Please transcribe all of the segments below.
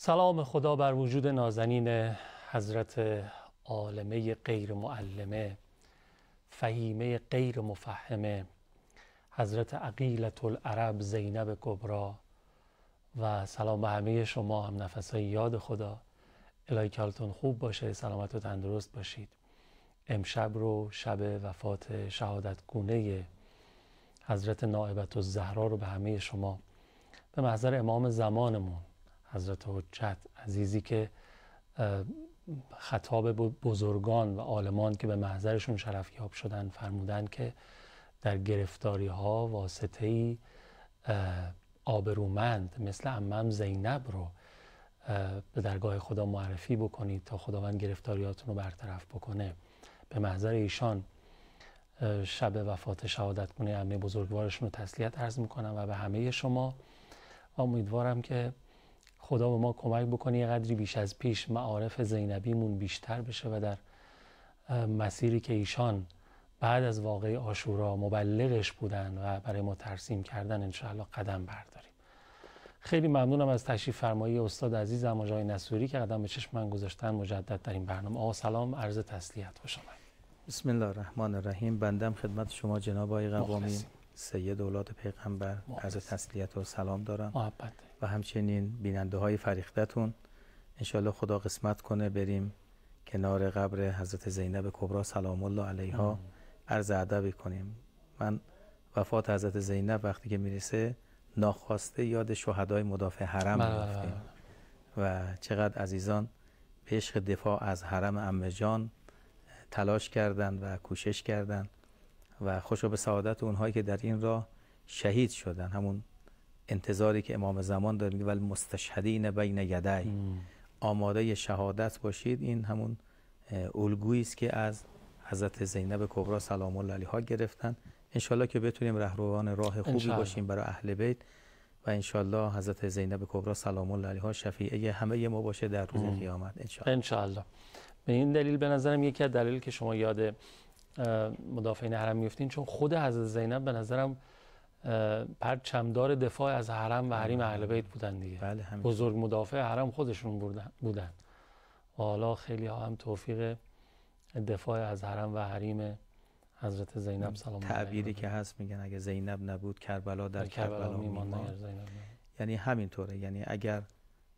سلام خدا بر وجود نازنین حضرت عالمه غیر معلمه، فهیمه غیر مفهمه، حضرت عقیلة العرب زینب کبری، و سلام به همه شما هم نفسای یاد خدا. الهی که حالتون خوب باشه، سلامت و تندرست باشید. امشب رو شب وفات شهادت گونه حضرت نائبة الزهرا رو به همه شما به محضر امام زمانمون حضرت حجت عزیزی که خطاب بزرگان و عالمان که به محضرشون شرفیاب شدن فرمودن که در گرفتاری ها واسطه‌ای آبرومند مثل عمم زینب رو به درگاه خدا معرفی بکنید تا خداوند گرفتاریاتون رو برطرف بکنه. به محضر ایشان شب وفات شهادت گونه عمه بزرگوارشون رو تسلیت عرض میکنم و به همه شما امیدوارم که خدا به ما کمک بکنه یه قدری بیش از پیش معارف زینبیمون بیشتر بشه و در مسیری که ایشان بعد از واقعه عاشورا مبلغش بودن و برای ما ترسیم کردن انشاءالله قدم برداریم. خیلی ممنونم از تشریف فرمایی استاد عزیزم آقای نصوری که قدم به چشم من گذاشتن مجدد در این برنامه. آقا سلام، عرض تسلیت و شما. بسم الله الرحمن الرحیم. بندم خدمت شما جناب آقای قوامی سید اولاد پیغمبر عرض تسلیت و سلام دارم محبت و همچنین بیننده های فریختتون. انشالله خدا قسمت کنه بریم کنار قبر حضرت زینب کبری سلام الله علیها عرض ادب کنیم. من وفات حضرت زینب وقتی که میرسه ناخواسته یاد شهدای مدافع حرم میفتیم و چقدر عزیزان به عشق دفاع از حرم عمه جان تلاش کردند و کوشش کردند و خوشا به سعادت اونهایی که در این راه شهید شدن. همون انتظاری که امام زمان داره میگه ولی مستشهدین بین یدی، آماده شهادت باشید. این همون الگویی است که از حضرت زینب کبری سلام الله علیها گرفتن. انشالله که بتونیم رهروان راه خوبی باشیم برای اهل بیت و انشالله حضرت زینب کبری سلام الله علیها شفیعه همه ما باشه در روز قیامت انشالله. به این دلیل به نظرم یکی از دلایلی که شما یاد مدافعین حرم میفتین چون خود حضرت زینب به نظرم پرچمدار دفاع از حرم و حریم اهل بیت بودن دیگه. بله، بزرگ مدافع حرم خودشون بودن و حالا خیلی ها هم توفیق دفاع از حرم و حریم حضرت زینب سلام الله علیها. تعبیری که هست میگن اگه زینب نبود کربلا در کربلا میماند. یعنی همینطوره. یعنی اگر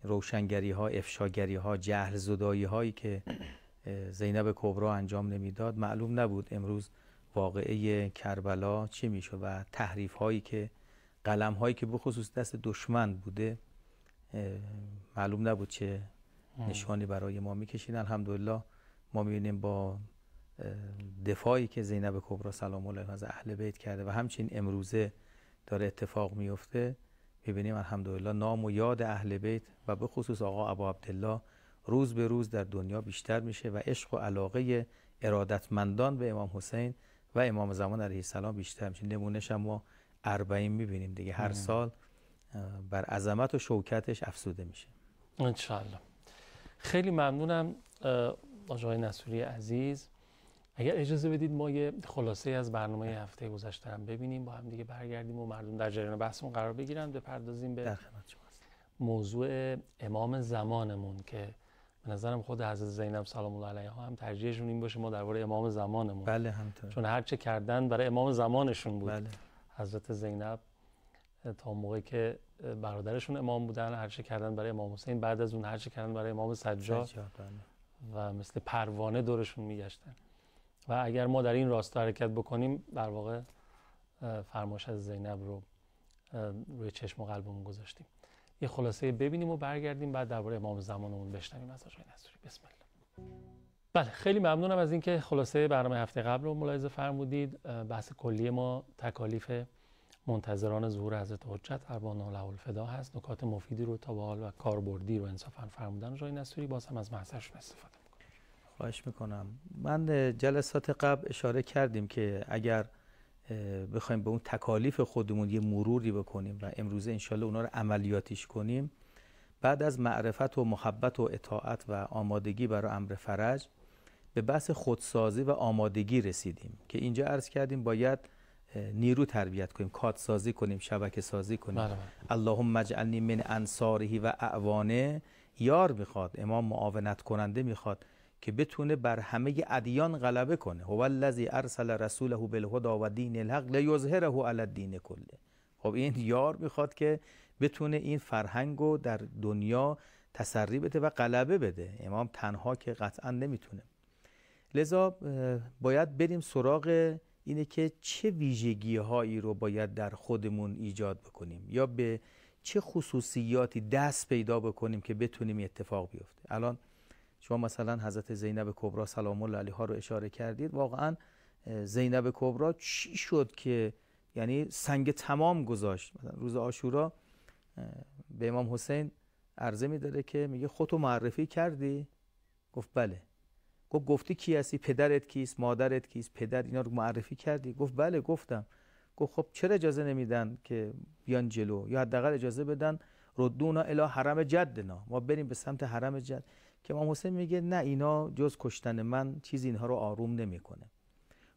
روشنگری ها، افشاگری ها، جهل زدایی هایی که زینب کبری انجام نمیداد معلوم نبود امروز واقعه کربلا چی میشه و تحریف هایی که قلم هایی که بخصوص دست دشمن بوده معلوم نبود چه نشانی برای ما میکشیدن. الحمدلله ما میبینیم با دفاعی که زینب کبری سلام الله علیها از اهل بیت کرده و همچنین امروزه داره اتفاق میفته، میبینیم الحمدلله نام و یاد اهل بیت و به خصوص آقا ابو عبدالله روز به روز در دنیا بیشتر میشه و عشق و علاقه ارادتمندان به امام حسین و امام زمان علیه السلام بیشتر میشه. نمونهش هم ما 40 میبینیم دیگه، هر سال بر عظمت و شوکتش افزوده میشه انشاءالله. خیلی ممنونم آقای نصوری عزیز. اگر اجازه بدید ما یه خلاصه از برنامه هفته گذشته هم ببینیم با هم دیگه برگردیم و مردم در جریان بحثمون قرار بگیرن. بپردازیم به موضوع امام زمانمون که به نظرم خود حضرت زینب سلام الله علیها هم ترجیحشون این باشه ما درباره امام زمانمون. بله همینطور، چون هر چه کردن برای امام زمانشون بود. بله. حضرت زینب تا موقعی که برادرشون امام بودن هر چه کردن برای امام حسین، بعد از اون هر چه کردن برای امام سجاد و مثل پروانه دورشون میگشتن و اگر ما در این راستا حرکت بکنیم در واقع فرمایش از زینب رو روی چشم و قلبمون گذاشتیم. یه خلاصه ببینیم و برگردیم بعد درباره امام زمانمون بشنویم از آقای نصوری. بسم الله. بله، خیلی ممنونم از اینکه خلاصه برنامه هفته قبل رو ملاحظه فرمودید. بحث کلی ما تکالیف منتظران ظهور حضرت حجت ارواح له الفدا هست. نکات مفیدی رو تا به حال و کاربردی رو انصافا فرمودن آقای نصوری، باز هم از محضرشون استفاده می‌کنم. خواهش میکنم. من جلسات قبل اشاره کردیم که اگر بخوایم به اون تکالیف خودمون یه مروری بکنیم و امروزه انشالله اونا رو عملیاتیش کنیم، بعد از معرفت و محبت و اطاعت و آمادگی برای امر فرج به بحث خودسازی و آمادگی رسیدیم که اینجا عرض کردیم باید نیرو تربیت کنیم، کاد سازی کنیم، شبکه سازی کنیم. اللهم اجعلنی من انصاره و اعوانه. یار میخواد، امام معاونت کننده میخواد که بتونه بر همه ادیان غلبه کنه. هو الذی ارسل رسوله بالهدی و دین الحق لیظهره علی الدین کله. خب این یار میخواد که بتونه این فرهنگو در دنیا تسری بده و غلبه بده. امام تنها که قطعا نمیتونه. لذا باید بریم سراغ اینه که چه ویژگی هایی رو باید در خودمون ایجاد بکنیم یا به چه خصوصیاتی دست پیدا بکنیم که بتونیم اتفاق بیفته. الان شما مثلا حضرت زینب کبرا سلام الله علیها رو اشاره کردید. واقعا زینب کبرا چی شد که یعنی سنگ تمام گذاشت؟ مثلا روز عاشورا به امام حسین عرضه می‌داره که میگه خودتو معرفی کردی؟ گفت بله. گفتی کی هستی؟ پدرت کیست؟ مادرت کیست؟ پدر اینا رو معرفی کردی؟ گفت بله گفتم. گفت خب چرا اجازه نمیدن که بیان جلو، یا حداقل اجازه بدن ردونا الی حرم جدنا، ما بریم به سمت حرم جد. که امام حسین میگه نه، اینا جز کشتن من چیزی اینها رو آروم نمیکنه.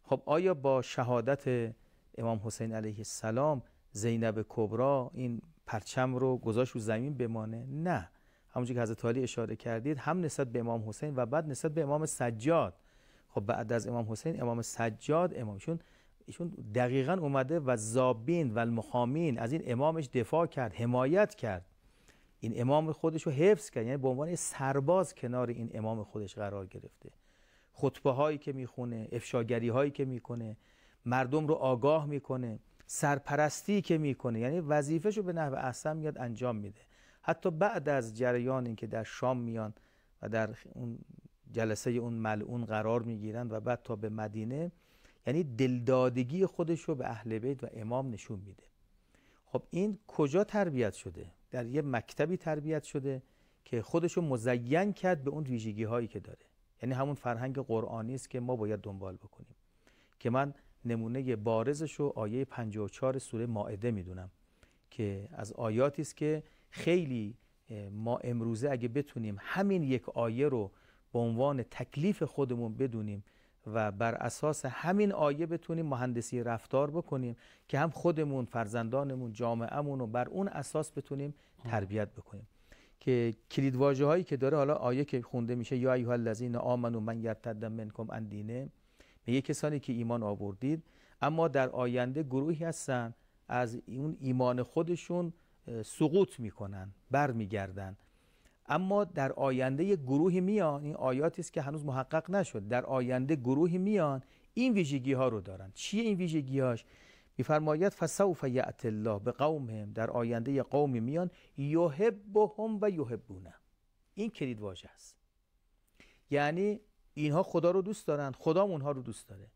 خب آیا با شهادت امام حسین علیه السلام زینب کبرا این پرچم رو گذاشت رو زمین بمانه؟ نه. همونجوری که حضرت علی اشاره کردید، هم نسبت به امام حسین و بعد نسبت به امام سجاد. خب بعد از امام حسین امام سجاد، ایشون دقیقاً اومده و زابین و المخامین از این امامش دفاع کرد، حمایت کرد، این امام خودش رو حفظ کرد، یعنی به عنوان سرباز کنار این امام خودش قرار گرفته. خطبه هایی که میخونه، افشاگری هایی که میکنه، مردم رو آگاه میکنه، سرپرستی که میکنه، یعنی وظیفه‌شو به نحو احسن میاد انجام میده. حتی بعد از جریان این که در شام میان و در اون جلسه اون ملعون قرار میگیرن و بعد تا به مدینه، یعنی دلدادگی خودش رو به اهل بیت و امام نشون میده. خب این کجا تربیت شده؟ در یه مکتبی تربیت شده که خودش رو مزین کرد به اون ویژگی هایی که داره. یعنی همون فرهنگ قرآنی است که ما باید دنبال بکنیم، که من نمونه بارزش رو آیه 54 سوره مائده میدونم که از آیاتی است که خیلی ما امروزه اگه بتونیم همین یک آیه رو به عنوان تکلیف خودمون بدونیم و بر اساس همین آیه بتونیم مهندسی رفتار بکنیم که هم خودمون، فرزندانمون، جامعهمون رو بر اون اساس بتونیم تربیت بکنیم. که کلیدواژه هایی که داره، حالا آیه که خونده میشه یا ایها الذین آمنوا من یرتد منکم عن دینه، میگه کسانی که ایمان آوردید اما در آینده گروهی هستن از اون ایمان خودشون سقوط میکنن، بر میگردن. اما در آینده یک گروهی میان، این آیاتی است که هنوز محقق نشد، در آینده گروهی میان این ویژگی ها رو دارن. چیه این ویژگی هاش؟ میفرماید فسوف یأتی الله بقومهم، در آینده یک قومی میان یحبهم و یحبونه. این کلید واژه است، یعنی اینها خدا رو دوست دارن، خدا اونها رو دوست داره.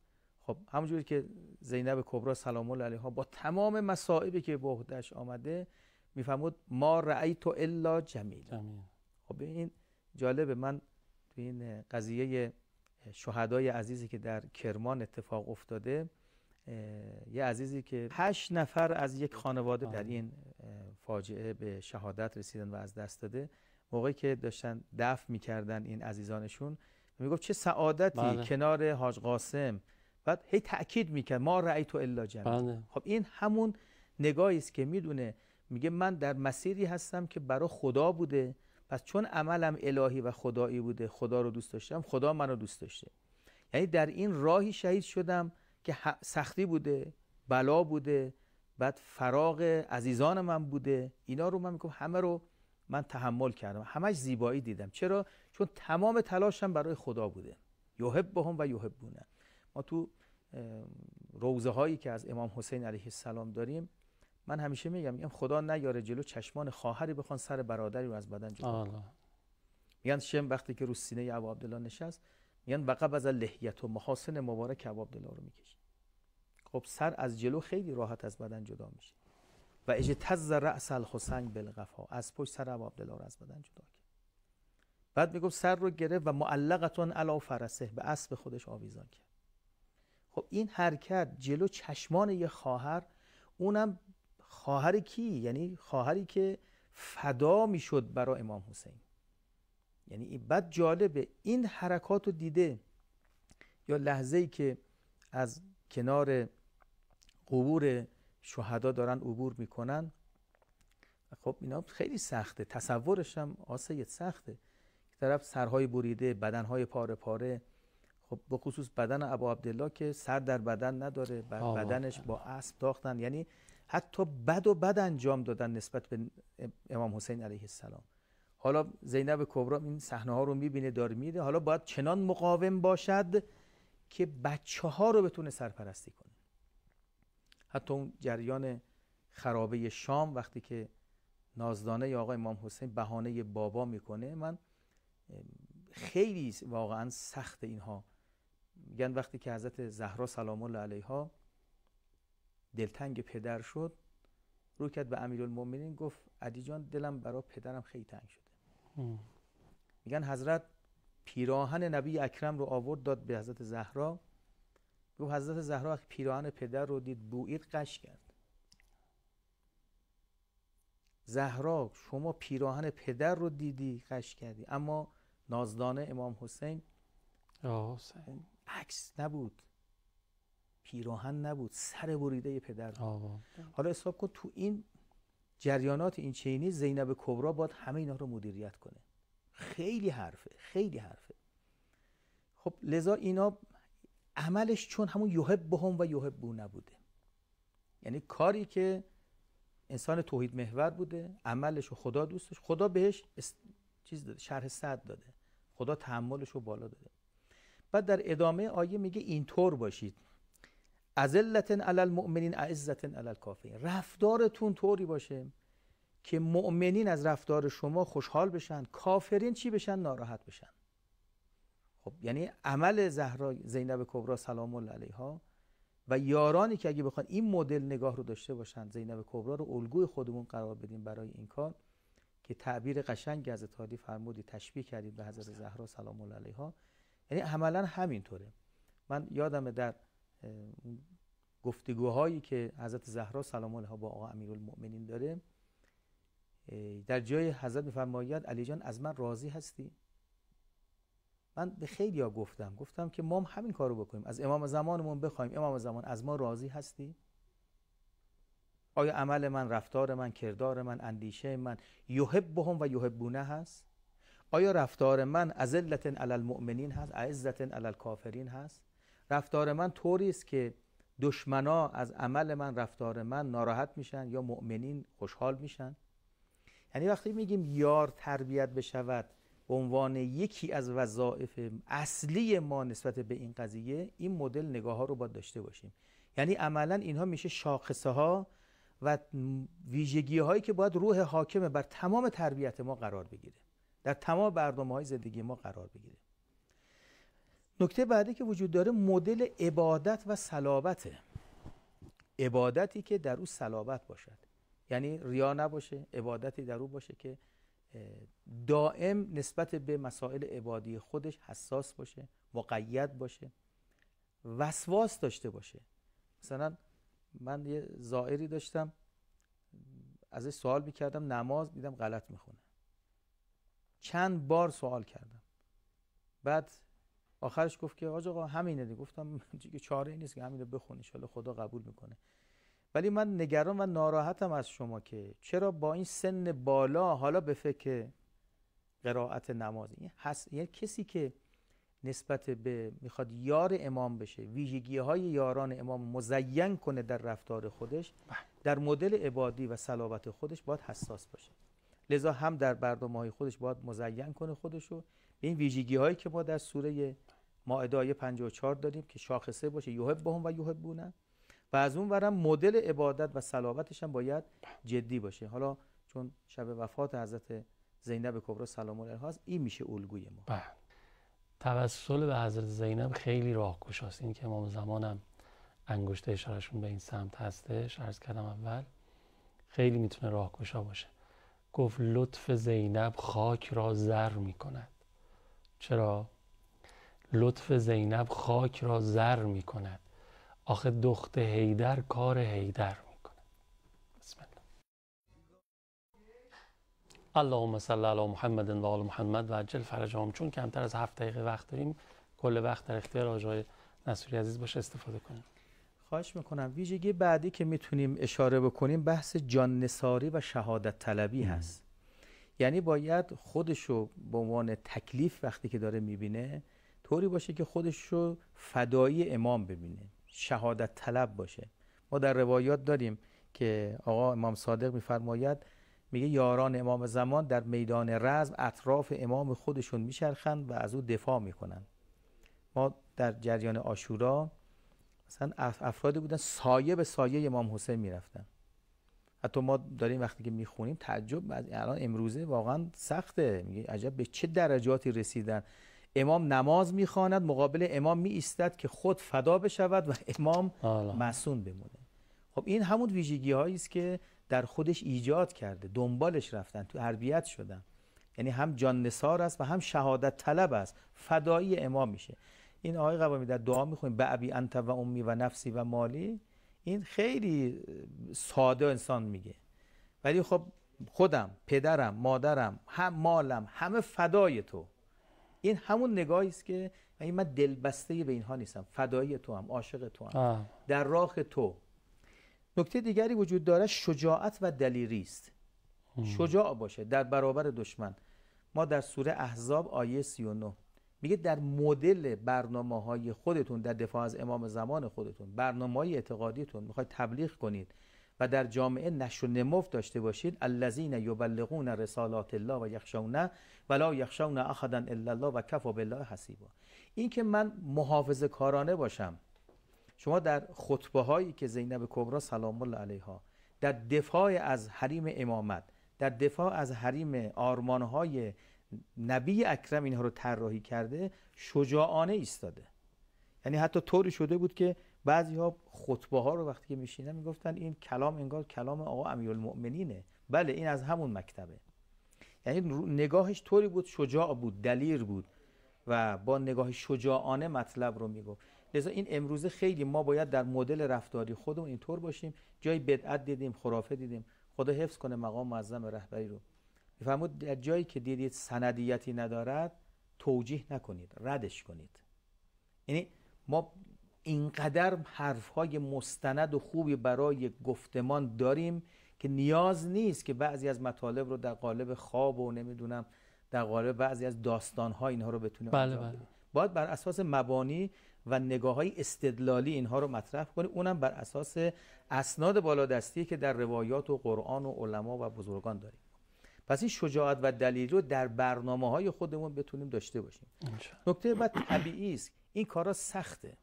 خب همونجوری که زینب کبرا سلام الله علیها با تمام مصائبی که به عهده‌اش آمده میفرمود ما رأیت الا جمیل. خب این جالبه، من تو این قضیه شهدای عزیزی که در کرمان اتفاق افتاده، یه عزیزی که 8 نفر از یک خانواده در این فاجعه به شهادت رسیدن و از دست داده، موقعی که داشتن دفن میکردن این عزیزانشون میگفت چه سعادتی کنار حاج قاسم، بعد هی تأکید میکرد ما رأیت الا جمیل. خب این همون نگاهی است که میدونه، میگه من در مسیری هستم که برای خدا بوده، پس چون عملم الهی و خدایی بوده، خدا رو دوست داشتم، خدا منو دوست داشته. یعنی در این راهی شهید شدم که سختی بوده، بلا بوده، بعد فراق عزیزان من بوده، اینا رو من میگم همه رو من تحمل کردم، همش زیبایی دیدم. چرا؟ چون تمام تلاشم برای خدا بوده. یحبهم و یحبونه. ما تو روضه هایی که از امام حسین علیه السلام داریم، من همیشه میگم خدا نیاره جلو چشمان خواهری بخوان سر برادری رو از بدن جدا کنه. میگن شم وقتی که رو سینه ابو عبدالله نشست، میگن وقبض لحیت و محاسن مبارک ابو عبدالله رو میکشه. خب سر از جلو خیلی راحت از بدن جدا میشه. و اجتز رأس الحسین بالقفا، از پشت سر ابو عبدالله رو از بدن جدا کرد. بعد میگم سر رو گرفت و معلقتون علی فرسه، به اسب خودش آویزان کرد. خب این حرکت جلو چشمان یه خواهر، اونم خواهر کی؟ یعنی خواهری که فدا میشد برای امام حسین. یعنی بعد جالبه این حرکات رو دیده، یا لحظه‌ای که از کنار قبور شهدا دارن عبور میکنن خب اینا خیلی سخته، تصورش هم آسیت سخته. طرف سرهای بریده، بدنهای پاره پاره. خب به خصوص بدن ابو عبدالله که سر در بدن نداره، بدنش با اسب تاختن، یعنی حتی بد انجام دادن نسبت به امام حسین علیه السلام. حالا زینب کبری این صحنه ها رو میبینه، داره میده، حالا باید چنان مقاوم باشد که بچه ها رو بتونه سرپرستی کنه. حتی اون جریان خرابه شام وقتی که نازدانه آقا امام حسین بهانه بابا میکنه، من خیلی واقعا سخت اینها. میگن وقتی که حضرت زهرا سلام الله علیها دلتنگ پدر شد، رو کرد به امیرالمومنین گفت علی جان دلم برای پدرم خیلی تنگ شده. میگن حضرت پیراهن نبی اکرم رو آورد داد به حضرت زهرا، گفت حضرت زهرا پیراهن پدر رو دید بویید قش کرد. زهرا شما پیراهن پدر رو دیدی قش کردی، اما نازدانه امام حسین عکس نبود، پیراهن نبود، سر بریده پدر بود. حالا حساب کن تو این جریانات این چینی زینب کبری باید همه اینا رو مدیریت کنه. خیلی حرفه، خیلی حرفه. خب لذا اینا عملش چون همون یحبهم و یحبون نبوده، یعنی کاری که انسان توحید محور بوده، عملش رو خدا دوست داشت، خدا بهش چیز داده، شرح صدر داده، خدا تحملش رو بالا داده. بعد در ادامه آیه میگه اینطور باشید، اذلة علی المؤمنین اعزة علی الکافرین، رفتارتون طوری باشه که مؤمنین از رفتار شما خوشحال بشن، کافرین چی بشن؟ ناراحت بشن. خب یعنی عمل زهرا زینب کبری سلام الله علیها و یارانی که اگه بخوان این مدل نگاه رو داشته باشن، زینب کبری رو الگوی خودمون قرار بدیم برای این کار، که تعبیر قشنگ از عالی فرمودی، تشبیه کردید به حضرت زهرا سلام الله علیها، یعنی عملا همینطوره. من یادمه در گفتگوهایی که حضرت زهرا سلام الله علیها با آقا امیرالمؤمنین داره، در جای حضرت میفرماید علی جان از من راضی هستی؟ من به خیلیا گفتم که ما همین کارو بکنیم، از امام زمانمون بخوایم امام زمان از ما راضی هستی؟ آیا عمل من، رفتار من، کردار من، اندیشه من یحبهم و یحبونه هست؟ آیا رفتار من اذلة علی المؤمنین هست، اعزة علی الکافرین هست؟ رفتار من طوری است که دشمنا از عمل من، رفتار من ناراحت میشن یا مؤمنین خوشحال میشن؟ یعنی وقتی میگیم یار تربیت بشود به عنوان یکی از وظایف اصلی ما نسبت به این قضیه، این مدل نگاه ها رو باید داشته باشیم. یعنی عملا اینها میشه شاخصه ها و ویژگی هایی که باید روح حاکم بر تمام تربیت ما قرار بگیره، در تمام برنامه‌های زندگی ما قرار بگیره. نکته بعدی که وجود داره مدل عبادت و صلابته. عبادتی که در او صلابت باشد، یعنی ریا نباشه، عبادتی در او باشه که دائم نسبت به مسائل عبادی خودش حساس باشه، مقید باشه، وسواس داشته باشه. مثلا من یه زائری داشتم، ازش سوال میکردم نماز، دیدم غلط میخونه. چند بار سوال کردم، بعد آخرش گفت که آقا همینه دیگه. گفتم دیگه چاره ای نیست که همینو بخونی، ان شاءالله خدا قبول میکنه. ولی من نگران و ناراحتم از شما که چرا با این سن بالا حالا به فکر قرائت نماز. یعنی کسی که نسبت به میخواد یار امام بشه، ویژگی‌های یاران امام مزین کنه در رفتار خودش، در مدل عبادی و صلابت خودش باید حساس باشه. لذا هم در برنامه‌های خودش باید مزین کنه خودشو به این ویژگی‌هایی که ما در سوره مائده آیه 54 داریم که شاخصه باشه، یحبهم و یحبونه، و از اون ورم مدل عبادت و صلابتش هم باید جدی باشه. حالا چون شب وفات حضرت زینب کبری سلام الله علیها این میشه الگوی ما. توسل به حضرت زینب خیلی راهگشاست. این که امام زمانم انگشت اشارهشون به این سمت هستش، عرض کردم اول، خیلی میتونه راهگشا باشه. گفت لطف زینب خاک را زر میکند. چرا؟ لطف زینب خاک را زر میکند. آخه دخت حیدر کار حیدر میکنه. بسم الله. اللهم صل علی محمد و آل محمد و عجل فرجهم. چون کمتر از 7 دقیقه وقت داریم، کل وقت در اختیار آقای نصیری عزیز باشه، استفاده کنیم. خواهش میکنم. ویژگی بعدی که میتونیم اشاره بکنیم بحث جان نثاری و شهادت طلبی هست. یعنی باید خودشو به عنوان تکلیف وقتی که داره میبینه طوری باشه که خودشو فدایی امام ببینه، شهادت طلب باشه. ما در روایات داریم که آقا امام صادق میفرماید، میگه یاران امام زمان در میدان رزم اطراف امام خودشون میچرخند و از او دفاع میکنن. ما در جریان عاشورا مثلا افرادی بودن سایه به سایه امام حسین میرفتن. حتی ما داریم وقتی که میخونیم تعجب، الان امروزه واقعا سخته، میگه عجب به چه درجاتی رسیدن. امام نماز میخواند، مقابل امام می ایستد که خود فدا بشود و امام معصوم بمونه. خب این همون ویژگی هایی است که در خودش ایجاد کرده، دنبالش رفتن، تو تربیت شدن. یعنی هم جان نثار است و هم شهادت طلب است، فدایی امام میشه. این آقای قوامی در دعا میخونیم به ابی انت و امی و نفسی و مالی، این خیلی ساده انسان میگه، ولی خب خودم، پدرم، مادرم، هم مالم، همه فدای تو. این همون نگاهی است که من دلبسته به اینها نیستم، فدایی تو هم، عاشق تو هم، در راه تو. نکته دیگری وجود داره، شجاعت و دلیری است. شجاع باشه در برابر دشمن. ما در سوره احزاب آیه 39 میگه در مدل برنامه‌های خودتون در دفاع از امام زمان خودتون، برنامه‌های اعتقادیتون میخواید تبلیغ کنید و در جامعه نشر و نمو داشته باشید، الذین یبلغون رسالات الله و یخشونه ولا یخشون احدا الا الله و کفی بالله حسیبا. این که من محافظه کارانه باشم. شما در خطبه هایی که زینب کبری سلام الله علیها در دفاع از حریم امامت، در دفاع از حریم آرمانهای نبی اکرم اینها رو طراحی کرده، شجاعانه ایستاده. یعنی حتی طوری شده بود که بعضی ها خطبه ها رو وقتی که میشینن میگفتن این کلام انگار کلام آقا امیرالمؤمنینه. بله این از همون مکتبه. یعنی نگاهش طوری بود، شجاع بود، دلیر بود و با نگاه شجاعانه مطلب رو میگفت. لذا این امروزه خیلی ما باید در مدل رفتاری خودمون اینطور باشیم. جای بدعت دیدیم، خرافه دیدیم، خدا حفظ کنه مقام معظم رهبری رو، میفرمود در جایی که دیدید سندیتی ندارد توجیه نکنید، ردش کنید. یعنی ما اینقدر حرفهای مستند و خوبی برای گفتمان داریم که نیاز نیست که بعضی از مطالب رو در قالب خواب و نمیدونم در قالب بعضی از داستان‌ها اینها رو بتونیم انجام بدیم. باید بر اساس مبانی و نگاه‌های استدلالی اینها رو مطرح کنیم، اونم بر اساس اسناد بالادستی که در روایات و قرآن و علما و بزرگان داریم. پس این شجاعت و دلیل رو در برنامه‌های خودمون بتونیم داشته باشیم. نکته بعد طبیعی است، این کارا سخته،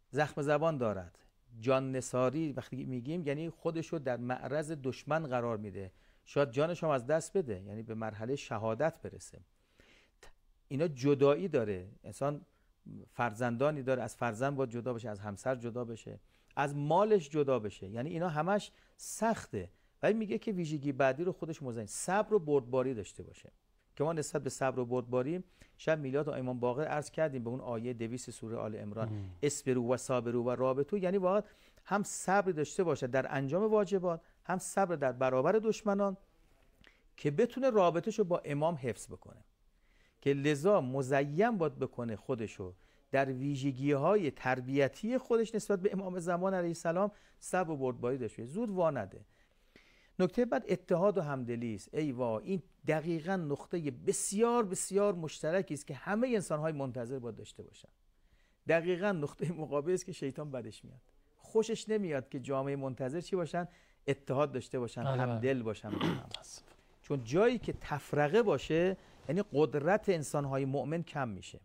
زخم زبان دارد. جان نثاری وقتی میگیم یعنی خودشو در معرض دشمن قرار میده، شاید جانش هم از دست بده، یعنی به مرحله شهادت برسه. اینا جدایی داره، انسان فرزندانی داره، از فرزند باید جدا بشه، از همسر جدا بشه، از مالش جدا بشه، یعنی اینا همش سخته. ولی میگه که ویژگی بعدی رو خودش مزین، صبر و بردباری داشته باشه. که ما نسبت به صبر و بردباری شب میلاد و امام باقر عرض کردیم به اون آیه 200 سوره آل عمران، اسبروا و صابروا و رابطوا، یعنی باید هم صبر داشته باشه در انجام واجبات، هم صبر در برابر دشمنان که بتونه رابطه‌شو با امام حفظ بکنه. که لذا مزین باید بکنه خودشو در ویژگی‌های تربیتی خودش نسبت به امام زمان علیه السلام صبر و بردباری داشته، زود وا نده. نکته بعد اتحاد و همدلی است. ای وا، این دقیقاً نقطه بسیار بسیار مشترکی است که همه انسان‌های منتظر باید داشته باشن. دقیقاً نقطه مقابلی است که شیطان بدش میاد، خوشش نمیاد که جامعه منتظر چی باشن؟ اتحاد داشته باشن، همدل باشن. چون جایی که تفرقه باشه یعنی قدرت انسان‌های مؤمن کم میشه.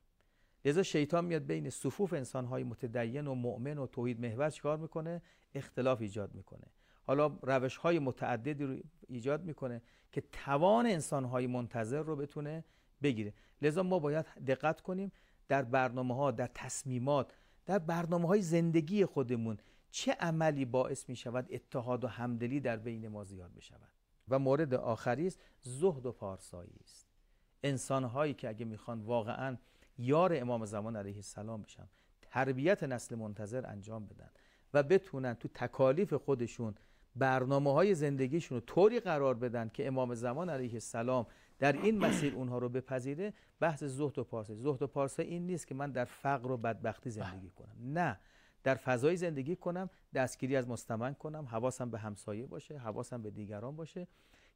لذا شیطان میاد بین صفوف انسان‌های متدین و مؤمن و توحید محور چیکار میکنه؟ اختلاف ایجاد میکنه. حالا روش‌های متعددی رو ایجاد میکنه که توان انسان‌های منتظر رو بتونه بگیره. لذا ما باید دقت کنیم در برنامه‌ها، در تصمیمات، در برنامه‌های زندگی خودمون چه عملی باعث میشود اتحاد و همدلی در بین ما زیاد بشود. و مورد آخری است زهد و پارسایی است. انسان‌هایی که اگه میخوان واقعاً یار امام زمان علیه السلام بشن، تربیت نسل منتظر انجام بدن و بتونن تو تکالیف خودشون برنامه‌های زندگیشون رو طوری قرار بدن که امام زمان علیه السلام در این مسیر اونها رو بپذیره، بحث زهد و پارسایی. زهد و پارسایی این نیست که من در فقر و بدبختی زندگی کنم، نه، در فضای زندگی کنم، دستگیری از مستمن کنم، حواسم به همسایه باشه، حواسم به دیگران باشه،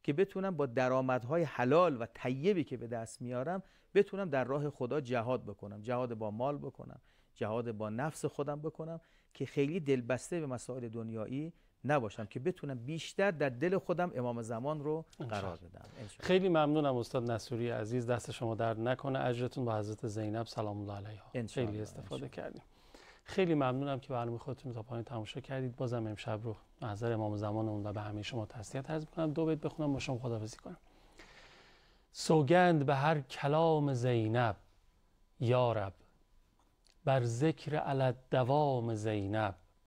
که بتونم با درآمدهای حلال و طیبی که به دست میارم بتونم در راه خدا جهاد بکنم، جهاد با مال بکنم، جهاد با نفس خودم بکنم، که خیلی دلبسته به مسائل دنیایی نباشم، که بتونم بیشتر در دل خودم امام زمان رو قرار بدم. خیلی ممنونم استاد نصوری عزیز، دست شما درد نکنه، اجرتون با حضرت زینب سلام الله علیها خیلی استفاده کردیم. خیلی ممنونم که برنامه خودتون تا پایان تماشا کردید. بازم امشب رو محضر امام زمانمون و به همه شما تسلیت عرض می‌کنم. دو بیت بخونم با شما خداحافظی کنم. سوگند به هر کلام زینب یا رب، بر ذکر علی الدوام زینب،